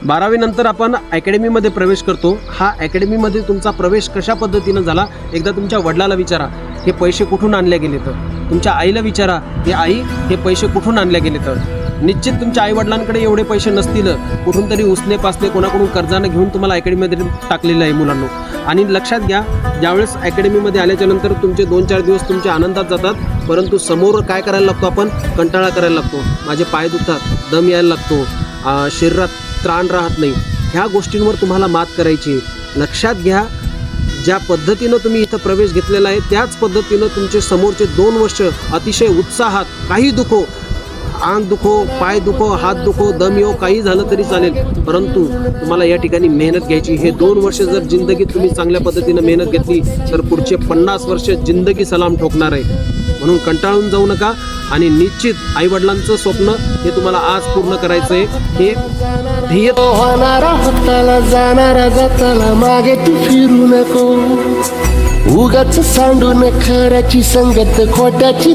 12वी नंतर आपण अकॅडमीमध्ये प्रवेश करतो. हा अकॅडमीमध्ये तुमचा प्रवेश कशा पद्धतीनं झाला एकदा तुमच्या वडिलाला विचारा, हे पैसे कुठून आणले गेले तर. तुमच्या आईला विचारा, हे आई हे पैसे कुठून आणले गेले तर. निश्चित तुमच्या आईवडिलांकडे एवढे पैसे नसतील, कुठून तरी उसने पासने कोणाकडून कर्जानं घेऊन तुम्हाला अकॅडमीमध्ये टाकलेलं आहे मुलांना. आणि लक्षात घ्या, ज्यावेळेस अकॅडमीमध्ये आल्याच्यानंतर तुमचे 2-4 दिवस तुमच्या आनंदात जातात, परंतु समोर काय करायला लागतो आपण, कंटाळा करायला लागतो. माझे पाय दुखतात, दम यायला लागतो, शरीरात त्राण राहत नाही. ह्या गोष्टींवर तुम्हाला मात करायची. लक्षात घ्या, ज्या पद्धतीनं तुम्ही इथं प्रवेश घेतलेला आहे त्याच पद्धतीनं तुमचे समोरचे 2 वर्ष अतिशय उत्साहात, काही दुखो, अंग दुखो, पाय दुखो, हात दुखो, दम येऊ, काही झालं तरी चालेल, परंतु तुम्हाला या ठिकाणी मेहनत घ्यायची. हे 2 वर्ष जर जिंदगीत तुम्ही चांगल्या पद्धतीनं मेहनत घेतली तर पुढचे 50 वर्ष जिंदगी सलाम ठोकणार आहे. म्हणून कंटाळून जाऊ नका आणि निश्चित आईवडिलांचं स्वप्न हे तुम्हाला आज पूर्ण करायचं आहे. हे ध्येय होणारा हाताला जाणारा जाताना मागे तू फिरू नको, उगाच सांडून खऱ्याची संगत खोट्याची